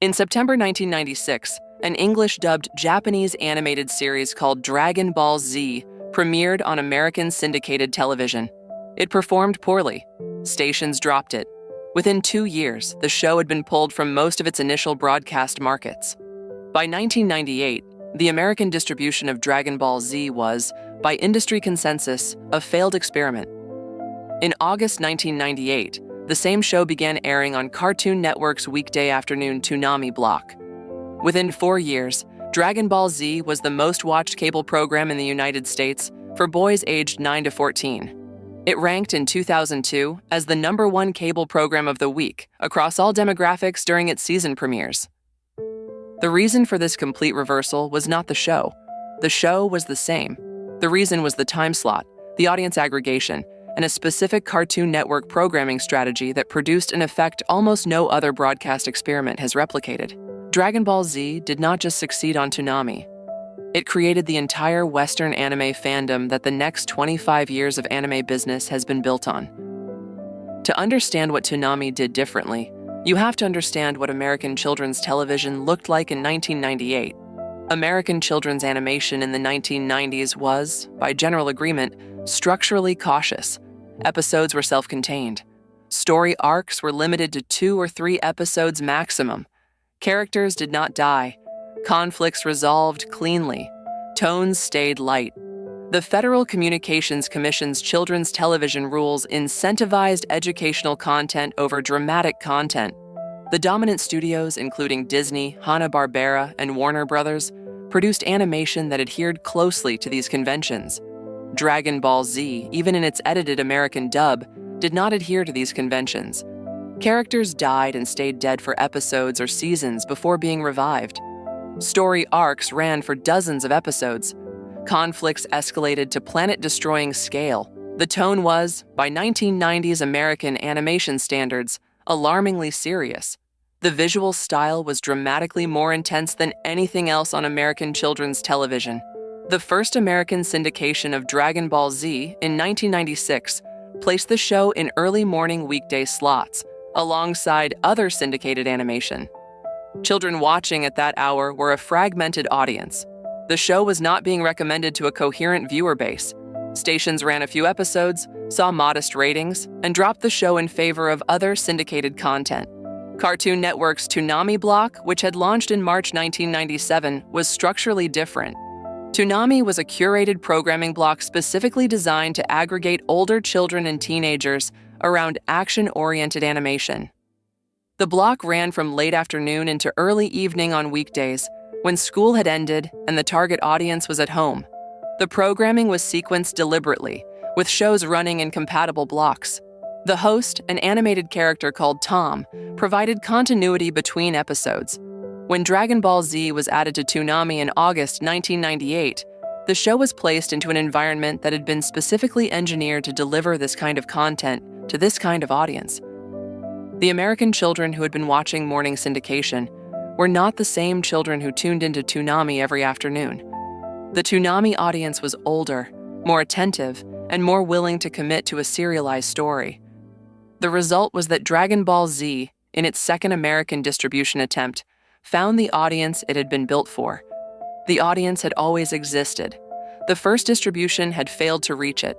In September 1996, an English-dubbed Japanese animated series called Dragon Ball Z premiered on American syndicated television. It performed poorly. Stations dropped it. Within 2 years, the show had been pulled from most of its initial broadcast markets. By 1998, the American distribution of Dragon Ball Z was, by industry consensus, a failed experiment. In August 1998, the same show began airing on Cartoon Network's weekday afternoon Toonami block. Within 4 years, Dragon Ball Z was the most watched cable program in the United States for boys aged 9 to 14. It ranked in 2002 as the #1 cable program of the week across all demographics during its season premieres. The reason for this complete reversal was not the show. The show was the same. The reason was the time slot, the audience aggregation, and a specific Cartoon Network programming strategy that produced an effect almost no other broadcast experiment has replicated. Dragon Ball Z did not just succeed on Toonami. It created the entire Western anime fandom that the next 25 years of anime business has been built on. To understand what Toonami did differently, you have to understand what American children's television looked like in 1998. American children's animation in the 1990s was, by general agreement, structurally cautious. Episodes were self-contained. Story arcs were limited to 2 or 3 episodes maximum. Characters did not die. Conflicts resolved cleanly. Tones stayed light. The Federal Communications Commission's children's television rules incentivized educational content over dramatic content. The dominant studios, including Disney, Hanna-Barbera, and Warner Brothers, produced animation that adhered closely to these conventions. Dragon Ball Z, even in its edited American dub, did not adhere to these conventions. Characters died and stayed dead for episodes or seasons before being revived. Story arcs ran for dozens of episodes. Conflicts escalated to planet-destroying scale. The tone was, by 1990s American animation standards, alarmingly serious. The visual style was dramatically more intense than anything else on American children's television. The first American syndication of Dragon Ball Z in 1996 placed the show in early morning weekday slots, alongside other syndicated animation. Children watching at that hour were a fragmented audience. The show was not being recommended to a coherent viewer base. Stations ran a few episodes, saw modest ratings, and dropped the show in favor of other syndicated content. Cartoon Network's Toonami block, which had launched in March 1997, was structurally different. Toonami was a curated programming block specifically designed to aggregate older children and teenagers around action-oriented animation. The block ran from late afternoon into early evening on weekdays, when school had ended and the target audience was at home. The programming was sequenced deliberately, with shows running in compatible blocks. The host, an animated character called Tom, provided continuity between episodes. When Dragon Ball Z was added to Toonami in August 1998, the show was placed into an environment that had been specifically engineered to deliver this kind of content to this kind of audience. The American children who had been watching morning syndication were not the same children who tuned into Toonami every afternoon. The Toonami audience was older, more attentive, and more willing to commit to a serialized story. The result was that Dragon Ball Z, in its second American distribution attempt, found the audience it had been built for. The audience had always existed. The first distribution had failed to reach it.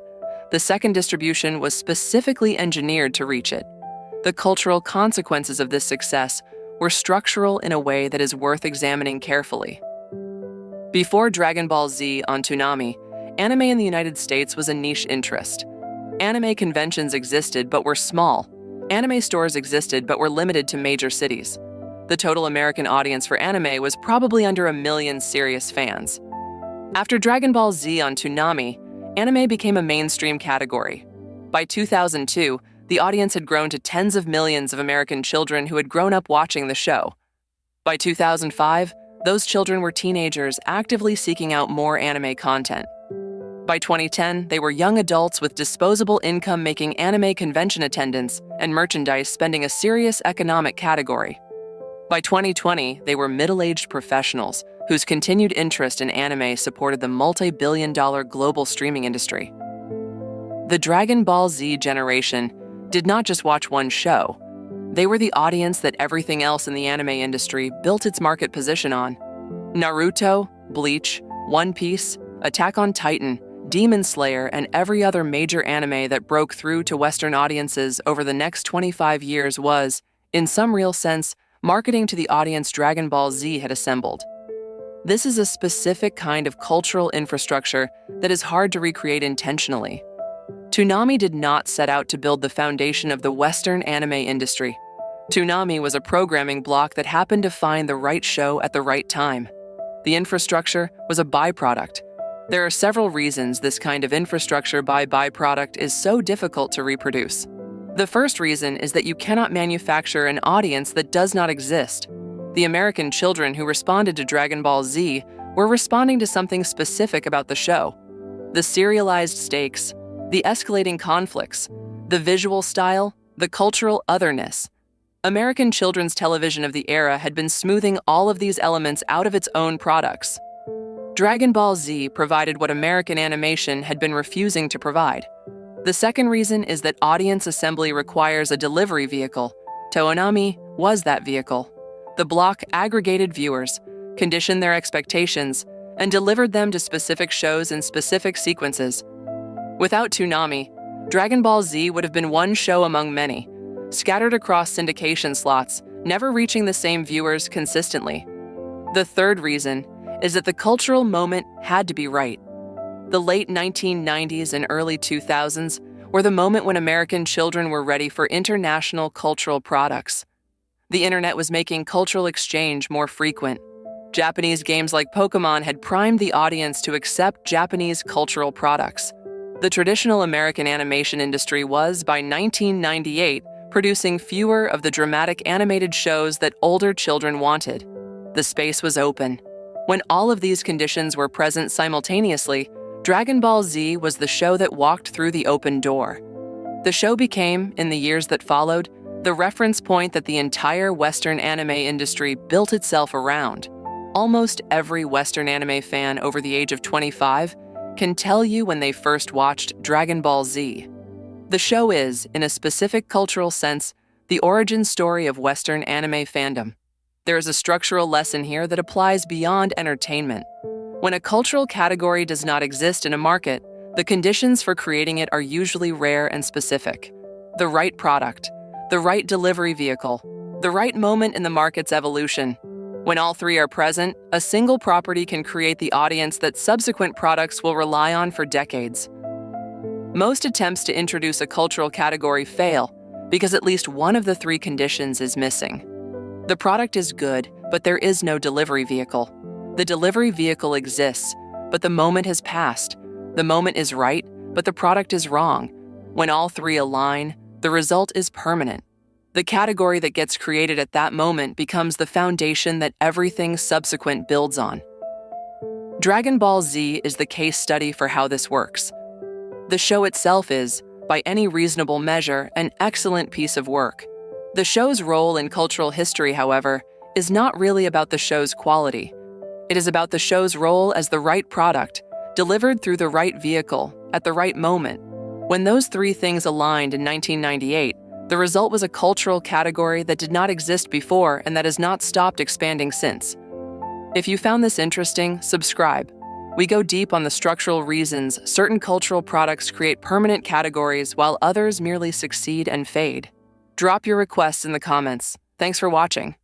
The second distribution was specifically engineered to reach it. The cultural consequences of this success were structural in a way that is worth examining carefully. Before Dragon Ball Z on Toonami, anime in the United States was a niche interest. Anime conventions existed but were small. Anime stores existed but were limited to major cities. The total American audience for anime was probably under 1 million serious fans. After Dragon Ball Z on Toonami, anime became a mainstream category. By 2002, the audience had grown to tens of millions of American children who had grown up watching the show. By 2005, those children were teenagers actively seeking out more anime content. By 2010, they were young adults with disposable income making anime convention attendance and merchandise spending a serious economic category. By 2020, they were middle-aged professionals whose continued interest in anime supported the multi-billion-dollar global streaming industry. The Dragon Ball Z generation did not just watch one show. They were the audience that everything else in the anime industry built its market position on. Naruto, Bleach, One Piece, Attack on Titan, Demon Slayer, and every other major anime that broke through to Western audiences over the next 25 years was, in some real sense, marketing to the audience Dragon Ball Z had assembled. This is a specific kind of cultural infrastructure that is hard to recreate intentionally. Toonami did not set out to build the foundation of the Western anime industry. Toonami was a programming block that happened to find the right show at the right time. The infrastructure was a byproduct. There are several reasons this kind of infrastructure by byproduct is so difficult to reproduce. The first reason is that you cannot manufacture an audience that does not exist. The American children who responded to Dragon Ball Z were responding to something specific about the show. The serialized stakes, the escalating conflicts, the visual style, the cultural otherness. American children's television of the era had been smoothing all of these elements out of its own products. Dragon Ball Z provided what American animation had been refusing to provide. The second reason is that audience assembly requires a delivery vehicle. Toonami was that vehicle. The block aggregated viewers, conditioned their expectations, and delivered them to specific shows in specific sequences. Without Toonami, Dragon Ball Z would have been one show among many, scattered across syndication slots, never reaching the same viewers consistently. The third reason is that the cultural moment had to be right. The late 1990s and early 2000s were the moment when American children were ready for international cultural products. The internet was making cultural exchange more frequent. Japanese games like Pokémon had primed the audience to accept Japanese cultural products. The traditional American animation industry was, by 1998, producing fewer of the dramatic animated shows that older children wanted. The space was open. When all of these conditions were present simultaneously, Dragon Ball Z was the show that walked through the open door. The show became, in the years that followed, the reference point that the entire Western anime industry built itself around. Almost every Western anime fan over the age of 25 can tell you when they first watched Dragon Ball Z. The show is, in a specific cultural sense, the origin story of Western anime fandom. There is a structural lesson here that applies beyond entertainment. When a cultural category does not exist in a market, the conditions for creating it are usually rare and specific. The right product, the right delivery vehicle, the right moment in the market's evolution. When all three are present, a single property can create the audience that subsequent products will rely on for decades. Most attempts to introduce a cultural category fail because at least one of the three conditions is missing. The product is good, but there is no delivery vehicle. The delivery vehicle exists, but the moment has passed. The moment is right, but the product is wrong. When all three align, the result is permanent. The category that gets created at that moment becomes the foundation that everything subsequent builds on. Dragon Ball Z is the case study for how this works. The show itself is, by any reasonable measure, an excellent piece of work. The show's role in cultural history, however, is not really about the show's quality. It is about the show's role as the right product, delivered through the right vehicle, at the right moment. When those three things aligned in 1998, the result was a cultural category that did not exist before and that has not stopped expanding since. If you found this interesting, subscribe. We go deep on the structural reasons certain cultural products create permanent categories while others merely succeed and fade. Drop your requests in the comments. Thanks for watching.